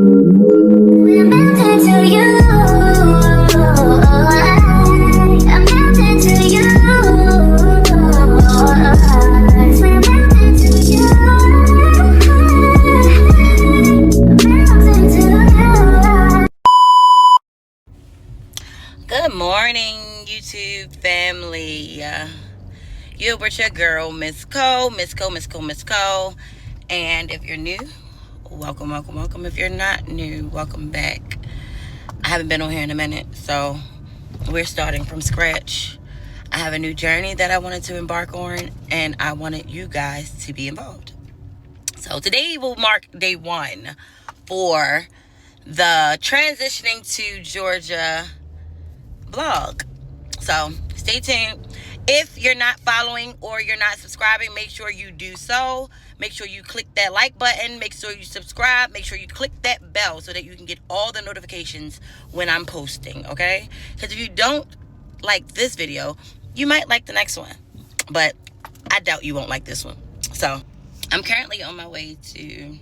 We're melted to you. I'm melted to you. We're melted to you. Melted to you. Good morning, YouTube family. You're with your girl, Miss Co. And if you're new, welcome. If you're not new, welcome back. I haven't been on here in a minute, so we're starting from scratch. I have a new journey that I wanted to embark on, and I wanted you guys to be involved. So today will mark day one for the transitioning to Georgia vlog. So stay tuned. If you're not following or you're not subscribing, make sure you do so. Make sure you click that like button. Make sure you subscribe. Make sure you click that bell so that you can get all the notifications when I'm posting, okay? Because if you don't like this video, you might like the next one, but I doubt you won't like this one. So I'm currently on my way to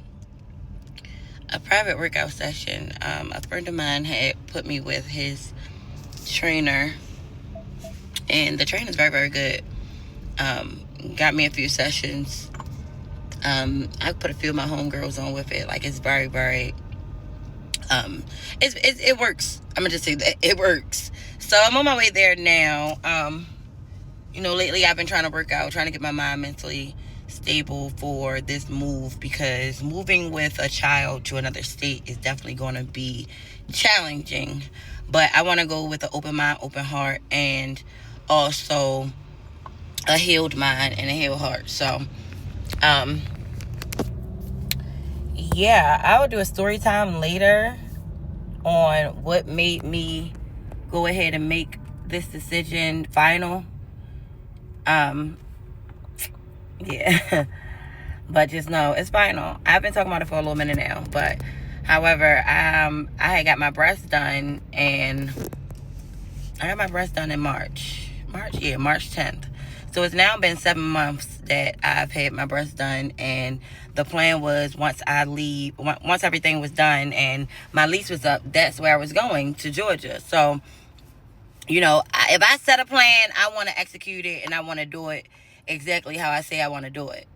a private workout session. A friend of mine had put me with his trainer, and the trainer's very, very good. Got me a few sessions. I put a few of my homegirls on with it. Like, it's very, very it works. I'm gonna just say that it works. So I'm on my way there now. Lately I've been trying to work out, trying to get my mind mentally stable for this move, because moving with a child to another state is definitely going to be challenging. But I want to go with an open mind, open heart, and also a healed mind and a healed heart. So yeah, I will do a story time later on what made me go ahead and make this decision final. Yeah. But just know it's final. I've been talking about it for a little minute now, but however, I had got my breast done, and I got my breast done in March 10th. So it's now been 7 months that I've had my breast done, and the plan was once everything was done and my lease was up, that's where I was going, to Georgia. So, if I set a plan, I want to execute it, and I want to do it exactly how I say I want to do it,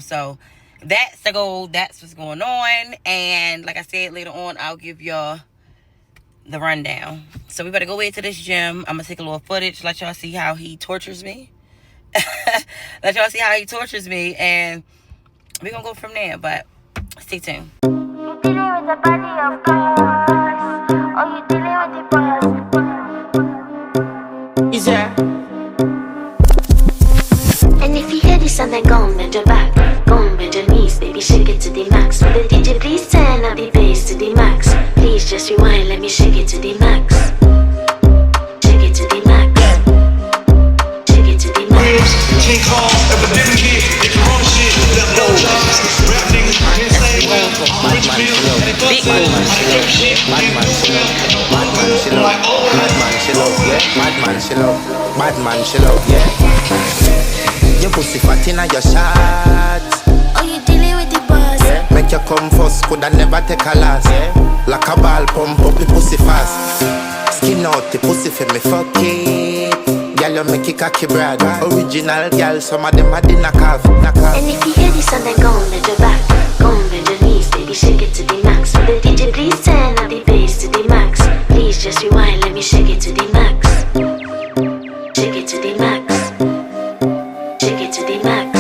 So that's the goal. That's what's going on. And like I said, later on, I'll give y'all the rundown. So we better go into this gym. I'm going to take a little footage, let y'all see how he tortures me. And we're going to go from there. But stay tuned. You dealing with the body of cars, or you dealing with the bus? Yeah. And if you hear this and then go on bend your back, go on bend your knees, baby, shake it to the max. Will the DJ please turn up the bass to the max? Please just rewind, let me shake it to the max. Shake it to the max. Shake it to the max. King Kong, evidently here, they can run shit, that low jobs, rap niggas, can't say well, rich bills, and they fuck say, I flip shit, Madman chill out, yeah. Your pussy fat inna your shots. Oh, you dealing with the bus? Yeah. Make you come first, coulda never take a last. Yeah. Like a ball, pump up the pussy fast. Skin out the pussy for me, fuck it. Girl, you make it cocky brag. Original girl, some of them are dinner calf. And if you hear this and then go on bend your back, go on bend your knees, baby, shake it to the max. Will the DJ please turn up the bass to the max? Please just rewind, let me shake it to the max. Shake it to the max. Shake it to the max.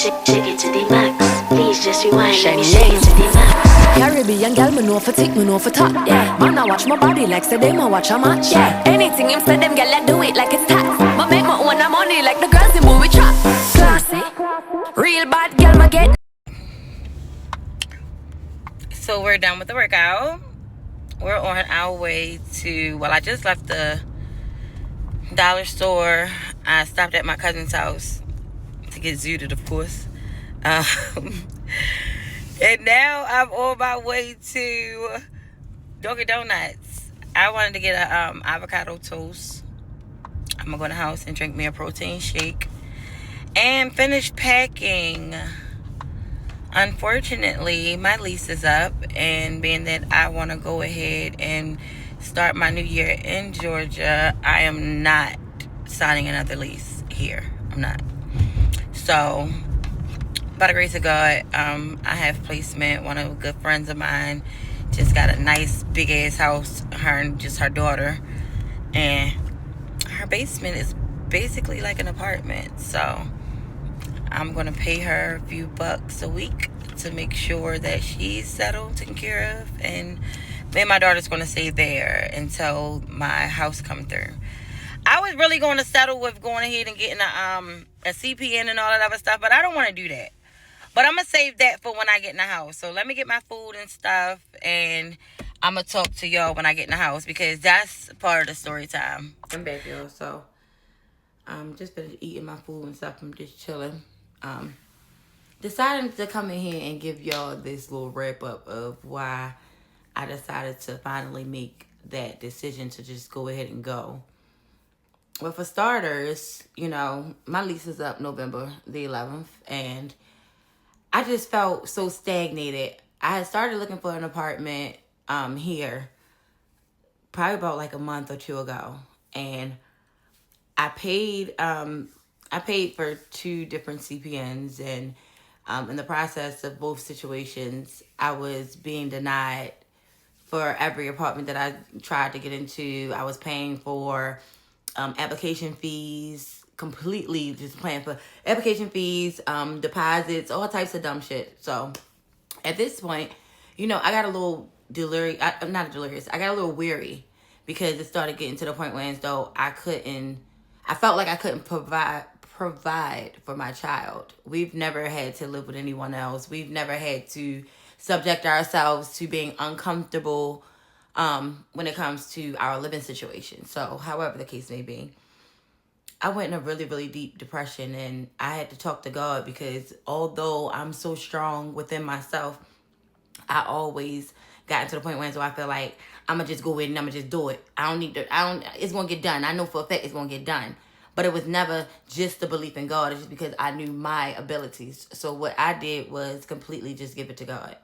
Shake it to the max. Please just rewind, let me shake it to the max. Caribbean girl, me know for tick, me know for top. Yeah, man, I watch my body like say them I watch a match. Yeah, anything him say them girl, I do it like it's tax. But make my own money like the girls in movie trap. Classy, real bad girl, my get. So we're done with the workout. We're on our way to, I just left the dollar store. I stopped at my cousin's house to get zooted, of course. And now I'm on my way to Dunkin' Donuts. I wanted to get a avocado toast. I'm gonna go in the house and drink me a protein shake and finish packing. Unfortunately, my lease is up, and being that I want to go ahead and start my new year in Georgia, I am not signing another lease here. I'm not. So, by the grace of God, I have placement. One of the good friends of mine just got a nice big ass house, her and just her daughter, and her basement is basically like an apartment. So I'm gonna pay her a few bucks a week to make sure that she's settled, taken care of, and me and my daughter's gonna stay there until my house come through. I was really going to settle with going ahead and getting a CPN and all that other stuff, but I don't want to do that. But I'm gonna save that for when I get in the house. So let me get my food and stuff, and I'm gonna talk to y'all when I get in the house, because that's part of the story time. I'm back, y'all. So I'm just been eating my food and stuff. I'm just chilling. Decided to come in here and give y'all this little wrap up of why I decided to finally make that decision to just go ahead and go. Well, for starters, you know, my lease is up November the 11th, and I just felt so stagnated. I had started looking for an apartment here probably about like a month or two ago, and I paid for 2 different CPNs, and in the process of both situations, I was being denied for every apartment that I tried to get into. I was paying for application fees, completely just paying for application fees, deposits, all types of dumb shit. So at this point, you know, I got a little I got a little weary, because it started getting to the point where, as though I felt like I couldn't provide for my child. We've never had to live with anyone else. We've never had to subject ourselves to being uncomfortable when it comes to our living situation. So, however the case may be, I went in a really, really deep depression, and I had to talk to God, because although I'm so strong within myself, I always got to the point where, so I feel like I'm going to just go in and I'm going to just do it. It's going to get done. I know for a fact it's going to get done. But it was never just the belief in God. It's just because I knew my abilities. So what I did was completely just give it to God.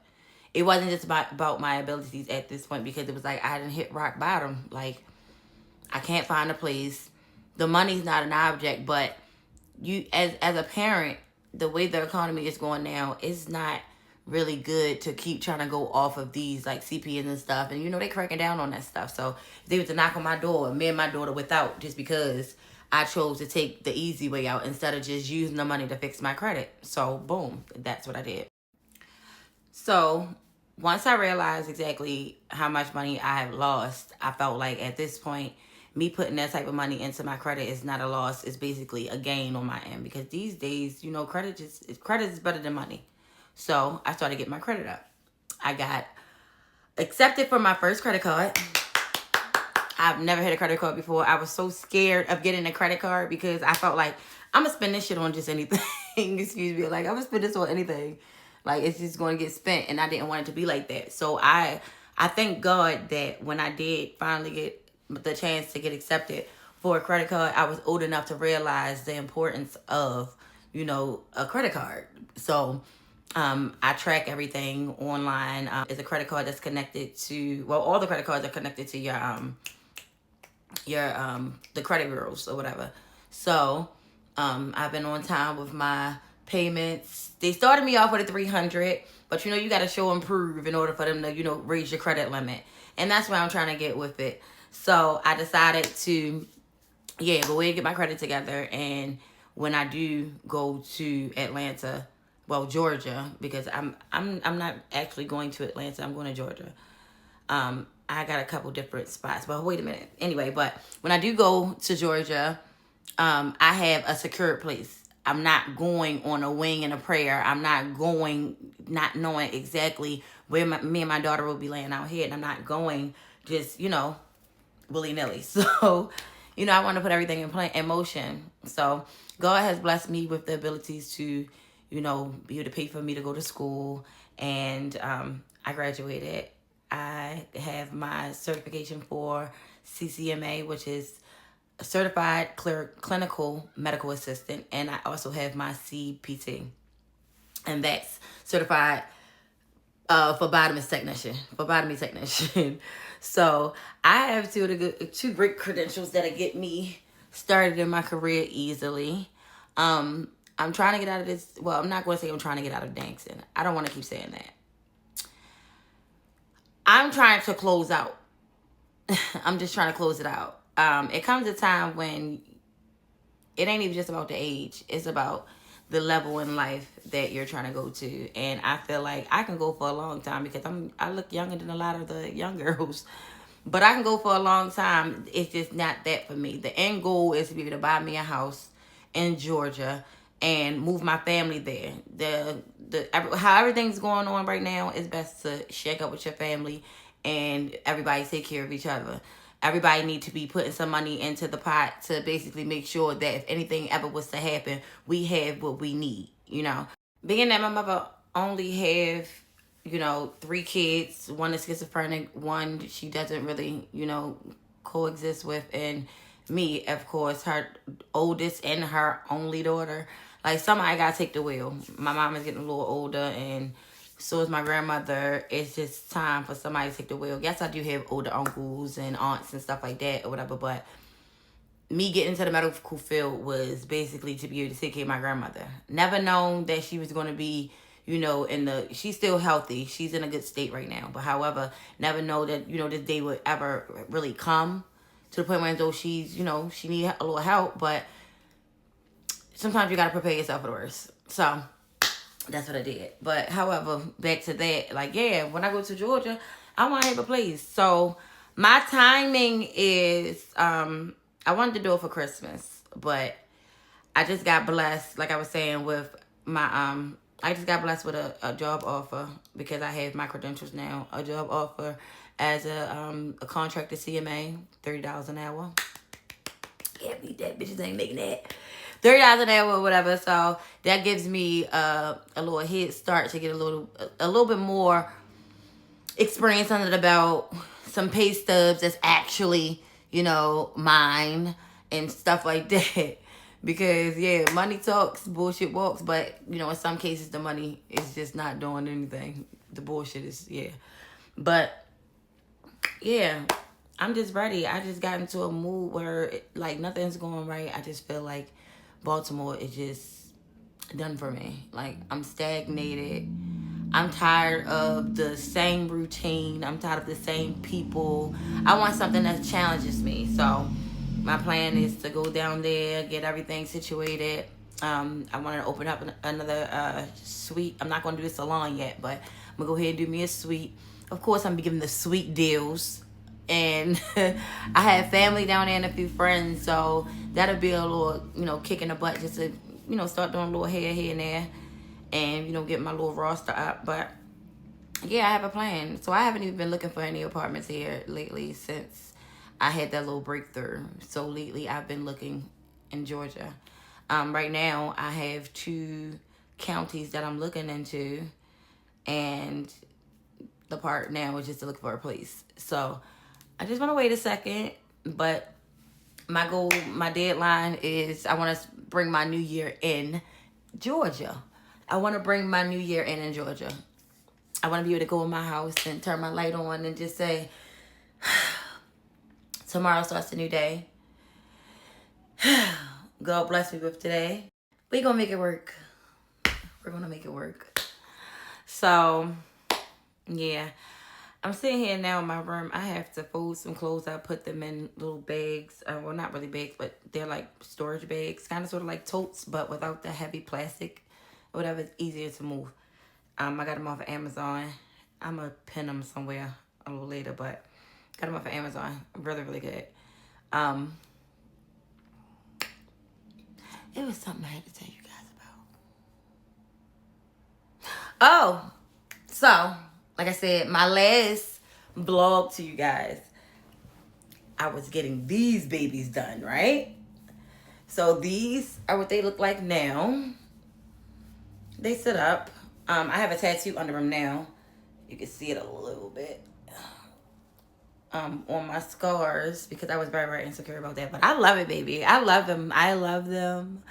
It wasn't just about my abilities at this point, because it was like I didn't hit rock bottom. Like, I can't find a place. The money's not an object, but you, as a parent, the way the economy is going now, it's not really good to keep trying to go off of these like CPNs and stuff. And you know, they cracking down on that stuff. So if they was to knock on my door, me and my daughter without, just because I chose to take the easy way out instead of just using the money to fix my credit. So boom, that's what I did. So once I realized exactly how much money I have lost, I felt like at this point, me putting that type of money into my credit is not a loss. It's basically a gain on my end, because these days, you know, credit is better than money. So I started getting my credit up. I got accepted for my first credit card. I've never had a credit card before. I was so scared of getting a credit card, because I felt like I'm going to spend this shit on just anything. Excuse me. Like, I'm going to spend this on anything. Like, it's just going to get spent, and I didn't want it to be like that. So I thank God that when I did finally get the chance to get accepted for a credit card, I was old enough to realize the importance of, you know, a credit card. So I track everything online. It's a credit card that's connected to, well, all the credit cards are connected to your the credit bureaus or whatever. So I've been on time with my payments. They started me off with a $300, but you know, you got to show and prove in order for them to, you know, raise your credit limit. And that's where I'm trying to get with it. So I decided to, go ahead and get my credit together. And when I do go to Atlanta, well, Georgia, because I'm not actually going to Atlanta, I'm going to Georgia. I got a couple different spots, but wait a minute. Anyway, but when I do go to Georgia, I have a secured place. I'm not going on a wing and a prayer. I'm not going not knowing exactly where me and my daughter will be laying out here. And I'm not going just, you know, willy-nilly. So, you know, I want to put everything in motion. So God has blessed me with the abilities to, you know, be able to pay for me to go to school. And I graduated. I have my certification for CCMA, which is a certified clinical medical assistant. And I also have my CPT. and that's certified phlebotomy technician. So I have two great credentials that'll get me started in my career easily. I'm trying to get out of this. Well, I'm not going to say I'm trying to get out of dancing. I don't want to keep saying that. I'm trying to close out. I'm just trying to close it out. It comes a time when it ain't even just about the age. It's about the level in life that you're trying to go to. And I feel like I can go for a long time because I look younger than a lot of the young girls. But I can go for a long time. It's just not that for me. The end goal is to be able to buy me a house in Georgia and move my family there. How everything's going on right now, it's best to shake up with your family and everybody take care of each other. Everybody need to be putting some money into the pot to basically make sure that if anything ever was to happen, we have what we need, you know. Being that my mother only have, 3 kids, one is schizophrenic, one she doesn't really, coexist with, and me, of course, her oldest and her only daughter. Like, somebody gotta take the wheel. My mom is getting a little older, and so is my grandmother. It's just time for somebody to take the wheel. Yes, I do have older uncles and aunts and stuff like that or whatever, but me getting into the medical field was basically to be able to take care of my grandmother. Never known that she was going to be, she's still healthy. She's in a good state right now. But however, never know that, this day would ever really come to the point where though she's, she need a little help, but sometimes you got to prepare yourself for the worst. So that's what I did. But however, back to that, when I go to Georgia, I want to have a place. So my timing is, I wanted to do it for Christmas, but I just got blessed, like I was saying, with my, I just got blessed with a job offer because I have my credentials now. A job offer as a contractor CMA, $30 an hour. Can't beat that. Bitches ain't making that. $30 an hour or whatever. So that gives me a little head start to get a little bit more experience under the belt. Some pay stubs that's actually, mine and stuff like that. Because, money talks, bullshit walks. But, in some cases, the money is just not doing anything. The bullshit is, But, I'm just ready. I just got into a mood where, nothing's going right. I just feel like Baltimore is just done for me. I'm stagnated. I'm tired of the same routine. I'm tired of the same people. I want something that challenges me. So my plan is to go down there, get everything situated. I want to open up another suite. I'm not going to do a salon yet, but I'm going to go ahead and do me a suite. Of course, I'm going to be giving the sweet deals. And I have family down there and a few friends, so that'll be a little, kick in the butt just to, start doing a little hair here and there and, get my little roster up. But, I have a plan. So I haven't even been looking for any apartments here lately since I had that little breakthrough. So lately I've been looking in Georgia. Right now I have 2 counties that I'm looking into, and the part now is just to look for a place. So I just want to wait a second, but my goal, my deadline is I want to bring my new year in Georgia. I want to bring my new year in Georgia. I want to be able to go in my house and turn my light on and just say, tomorrow starts a new day. God bless me with today. We're going to make it work. We're going to make it work. So, I'm sitting here now in my room. I have to fold some clothes. I put them in little bags. Well, not really bags, but they're like storage bags. Kind of sort of like totes, but without the heavy plastic. Or whatever, it's easier to move. I got them off of Amazon. I'm going to pin them somewhere a little later, but got them off of Amazon. Really, really good. It was something I had to tell you guys about. Oh, so like I said, my last vlog to you guys, I was getting these babies done, right? So these are what they look like now. They sit up. I have a tattoo under them now. You can see it a little bit on my scars because I was very, very insecure about that. But I love it, baby. I love them. I love them.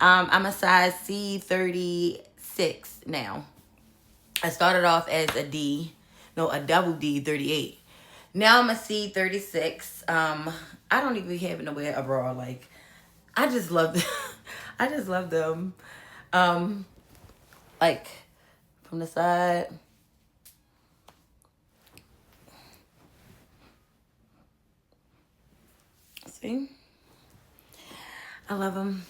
I'm a size C36 36 now. I started off as a double D 38. Now I'm a C 36. I don't even have to wear a bra. Like, I just love them. I just love them. Like from the side. See? I love them.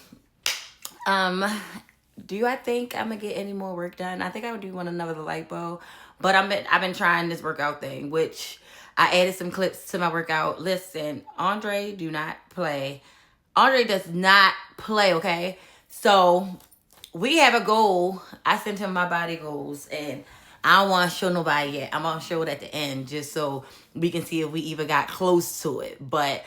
Do I think I'm gonna get any more work done? I think I would do another lipo, but I've been trying this workout thing, which I added some clips to my workout. Listen, Andre do not play. Andre does not play, okay? So we have a goal. I sent him my body goals, and I don't want to show nobody yet. I'm gonna show it at the end just so we can see if we even got close to it. But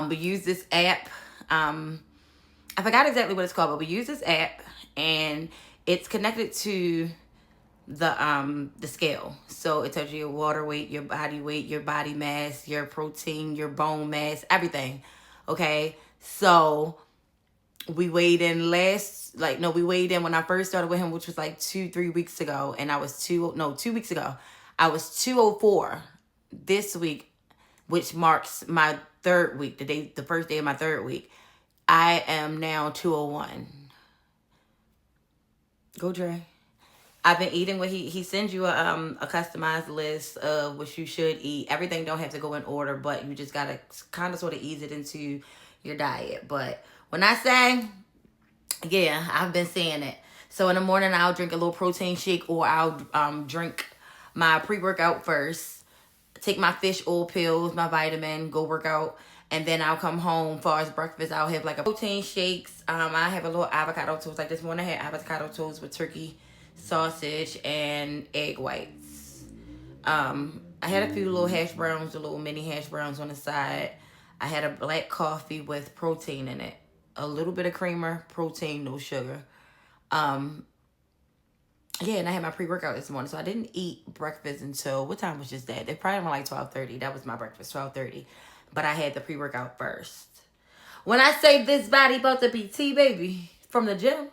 we use this app. I forgot exactly what it's called, but we use this app, and it's connected to the scale. So it tells you your water weight, your body mass, your protein, your bone mass, everything. Okay, so we weighed in we weighed in when I first started with him, which was like 2-3 weeks ago, and I was 2 weeks ago. I was 204 this week, which marks my third week, the first day of my third week. I am now 201. Go Dre. I've been eating what he sends you a customized list of what you should eat. Everything don't have to go in order, but you just gotta kind of sort of ease it into your diet. But when I say, yeah, I've been saying it. So in the morning I'll drink a little protein shake, or I'll drink my pre-workout first, take my fish oil pills, my vitamin, go work out. And then I'll come home. As far as breakfast, I'll have like a protein shakes. I have a little avocado toast. Like this morning I had avocado toast with turkey sausage and egg whites. I had a few little hash browns, a little mini hash browns on the side. I had a black coffee with protein in it. A little bit of creamer, protein, no sugar. Yeah, and I had my pre-workout this morning. So I didn't eat breakfast until, what time was just that? They probably were like 12:30. That was my breakfast, 12:30. But I had the pre-workout first. When I say this body about to be T, baby, from the gym,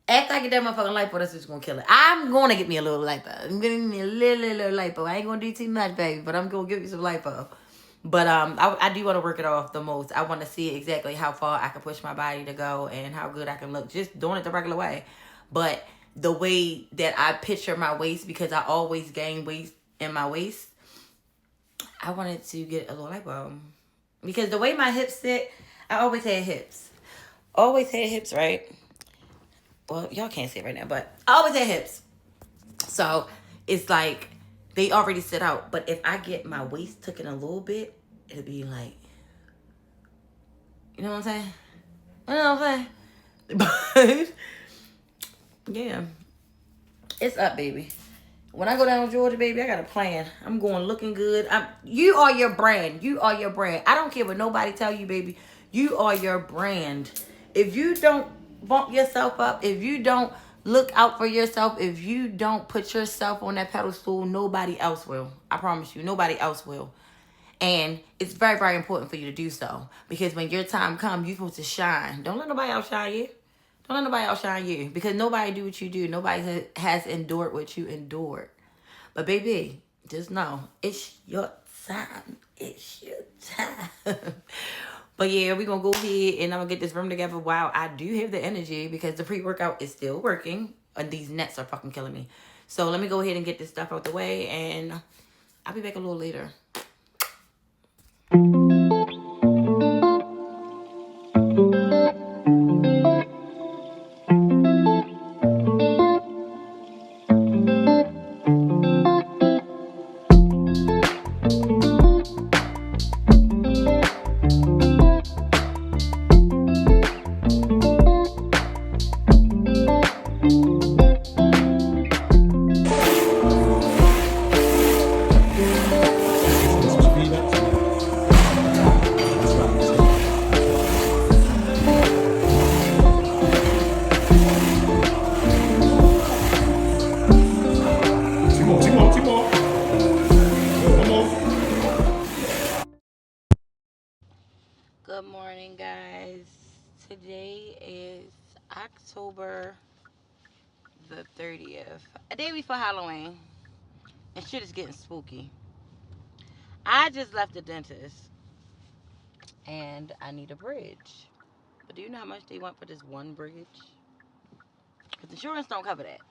after I get that motherfucking lipo, that's what's gonna kill it. I'm gonna get me a little lipo. I'm getting me a little lipo. I ain't gonna do too much, baby, but I'm gonna give you some lipo. But I do want to work it off the most. I want to see exactly how far I can push my body to go and how good I can look. Just doing it the regular way. But the way that I picture my waist, because I always gain weight in my waist, I wanted to get a little lipo. Because the way my hips sit, I always had hips. Always had hips, right? Well, y'all can't see it right now, but I always had hips. So it's like they already sit out. But if I get my waist tucked in a little bit, it'll be like, you know what I'm saying? You know what I'm saying? But yeah, it's up, baby. When I go down to Georgia, baby, I got a plan. I'm going looking good. You are your brand. You are your brand. I don't care what nobody tell you, baby. You are your brand. If you don't bump yourself up, if you don't look out for yourself, if you don't put yourself on that pedestal, nobody else will. I promise you, nobody else will. And it's very, very important for you to do so. Because when your time comes, you're supposed to shine. Don't let nobody else shine you. Don't let nobody else shine you. Because nobody do what you do. Nobody has endured what you endured. But baby, just know, it's your time. It's your time. But yeah, we're going to go ahead and I'm going to get this room together while I do have the energy, because the pre-workout is still working. And these nets are fucking killing me. So let me go ahead and get this stuff out the way, and I'll be back a little later. Good morning, guys. Today is October the 30th, a day before Halloween, and shit is getting spooky. I just left the dentist, and I need a bridge. But do you know how much they want for this one bridge? Because insurance don't cover that.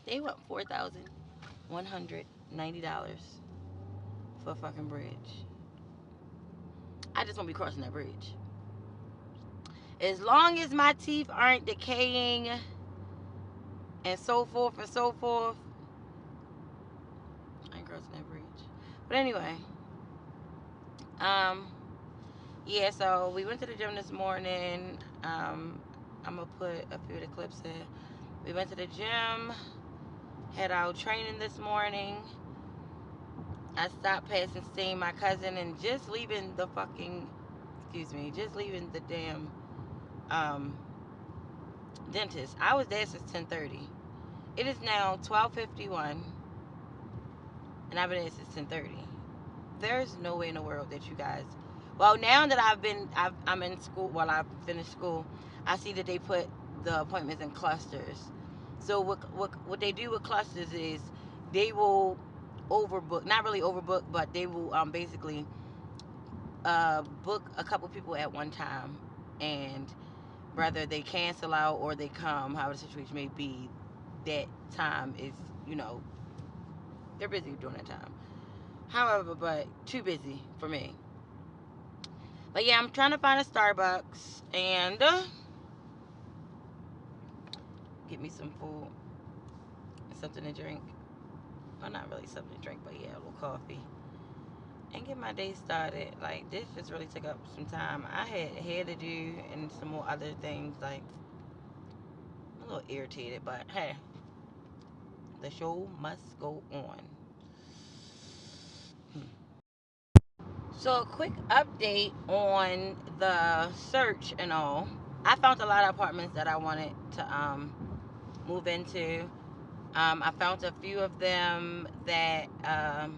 They want $4,190 for a fucking bridge. I just won't be crossing that bridge. As long as my teeth aren't decaying and so forth and so forth, I ain't crossing that bridge. But anyway, yeah, so we went to the gym this morning. I'm gonna put a few of the clips in. We went to the gym, had our training this morning. I stopped passing seeing my cousin and just leaving the damn dentist. I was there since 10:30. It is now 12:51, and I've been there since 10:30. There's no way in the world that you guys. Well, now that I'm in school. Well, I've finished school. I see that they put the appointments in clusters. So what they do with clusters is they will overbook. Not really overbook, but they will basically book a couple people at one time, and whether they cancel out or they come, however the situation may be, that time is, they're busy during that time. However, but too busy for me. But yeah, I'm trying to find a Starbucks and get me some food and something to drink. Well, not really something to drink, but yeah, a little coffee. And get my day started. Like, this just really took up some time. I had hair to do and some more other things. Like, I'm a little irritated, but hey, the show must go on. So a quick update on the search and all. I found a lot of apartments that I wanted to move into. I found a few of them that are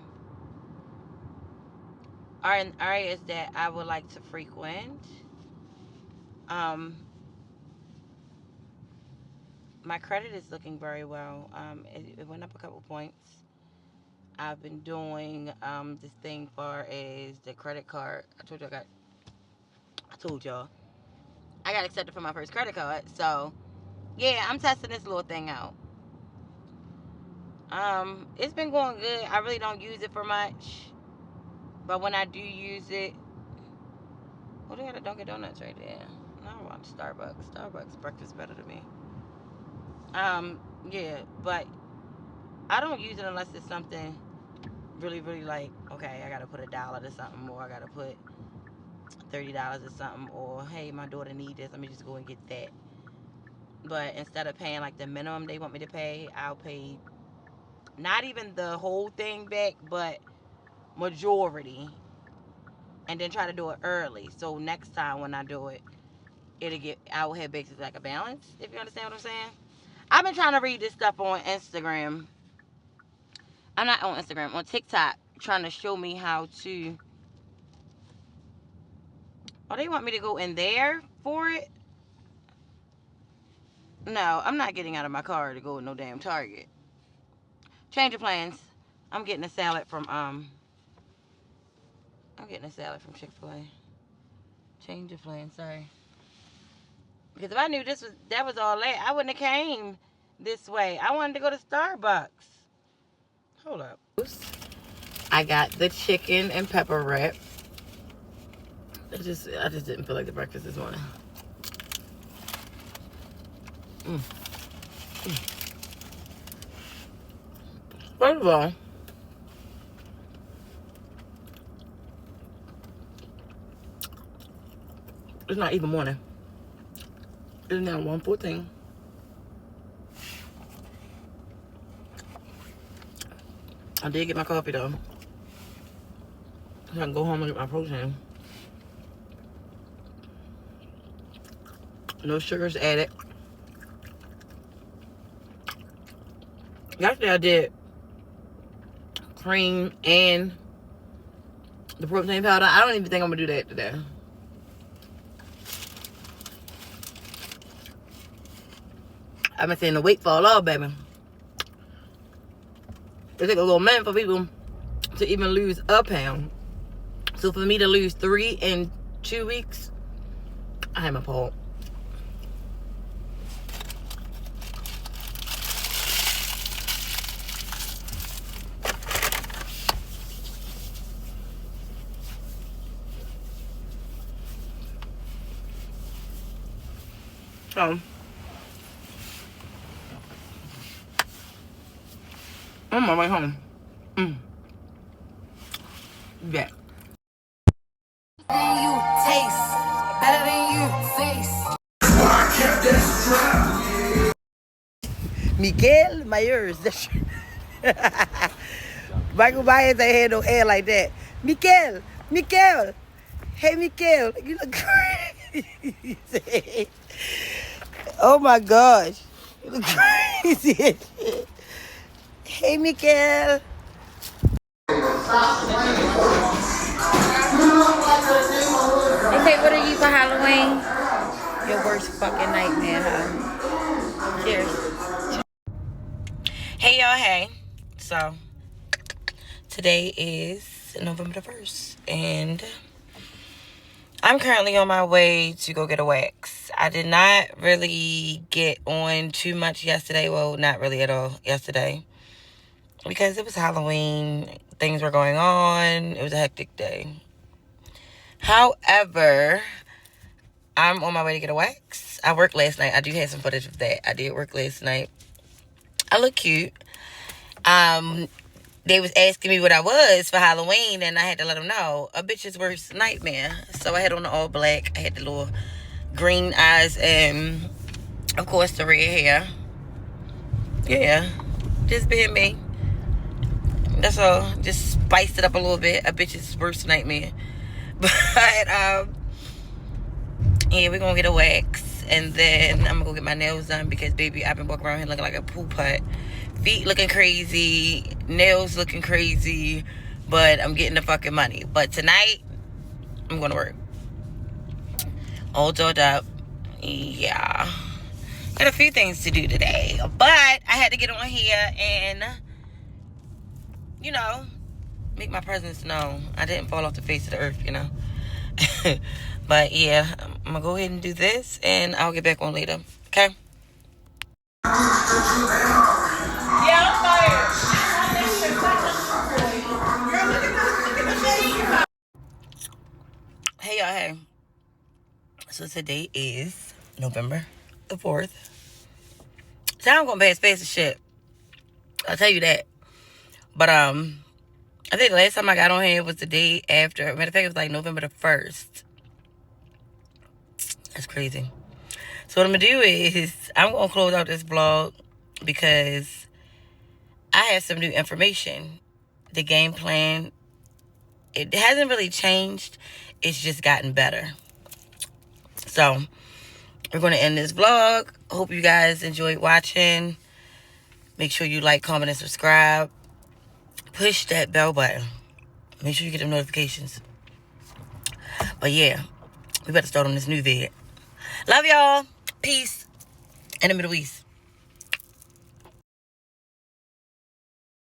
in areas that I would like to frequent. My credit is looking very well. It went up a couple points. I've been doing this thing far as the credit card. I told y'all I got accepted for my first credit card. So yeah, I'm testing this little thing out. It's been going good. I really don't use it for much, but when I do use it, oh, they got a Dunkin' Donuts right there. No, I want Starbucks. Starbucks breakfast better than me. Yeah, but I don't use it unless it's something really, really like, okay, I gotta put $1 to something, or I gotta put $30 or something, or hey, my daughter needs this, let me just go and get that. But instead of paying like the minimum they want me to pay, I'll pay not even the whole thing back, but majority, and then try to do it early. So next time when I do it, I will have basically like a balance, if you understand what I'm saying. I've been trying to read this stuff on Instagram. I'm not on Instagram, on TikTok, trying to show me how to. Oh, they want me to go in there for it? No, I'm not getting out of my car to go to no damn Target. Change of plans. I'm getting a salad from Chick-fil-A. Change of plans, sorry. Because if I knew that was all that, I wouldn't have came this way. I wanted to go to Starbucks. Hold up. I got the chicken and pepper wrap. I just didn't feel like the breakfast this morning. First of all, it's not even morning. It's now 1:14. I did get my coffee though. So I can go home and get my protein. No sugars added. Yesterday I did cream and the protein powder. I don't even think I'm gonna do that today. I've been saying the weight fall off, baby. It takes a little minute for people to even lose a pound. So for me to lose 3 in 2 weeks, I am appalled. So, on my way home. Yeah. Than you taste, better than you face. Miguel Myers. Michael Myers ain't had no hair like that. Miguel. Hey, Miguel. You look crazy. Oh, my gosh. You look crazy. Hey, Miguel. Okay, what are you for Halloween? Your worst fucking nightmare, huh? Cheers. Hey, y'all. Hey. So, today is November the 1st. And I'm currently on my way to go get a wax. I did not really get on too much yesterday. Well, not really at all yesterday. Because it was Halloween. Things were going on. It was a hectic day. However, I'm on my way to get a wax. I worked last night. I do have some footage of that. I did work last night. I look cute. They was asking me what I was for Halloween, and I had to let them know. A bitch's worst nightmare. So I had on the all black. I had the little green eyes and, of course, the red hair. Yeah. Just being me. That's all. Just spiced it up a little bit. A bitch's worst nightmare. But, yeah, we're going to get a wax. And then I'm going to go get my nails done because, baby, I've been walking around here looking like a pool putt. Feet looking crazy. Nails looking crazy. But I'm getting the fucking money. But tonight, I'm going to work. All dolled up. Yeah. Got a few things to do today. But I had to get on here and, you know, make my presence known. I didn't fall off the face of the earth, you know. But yeah, I'm gonna go ahead and do this and I'll get back on later. Okay? Yeah, I'm fired. Hey y'all, hey. So today is November the 4th. Time gonna pass fast as shit. I'll tell you that. But I think the last time I got on here was the day after. Matter of fact, it was like November the 1st. That's crazy. So what I'm gonna do is I'm gonna close out this vlog because I have some new information. The game plan, it hasn't really changed. It's just gotten better. So we're gonna end this vlog. Hope you guys enjoyed watching. Make sure you like, comment, and subscribe. Push that bell button. Make sure you get them notifications. But yeah, we better start on this new vid. Love y'all. Peace in the Middle East.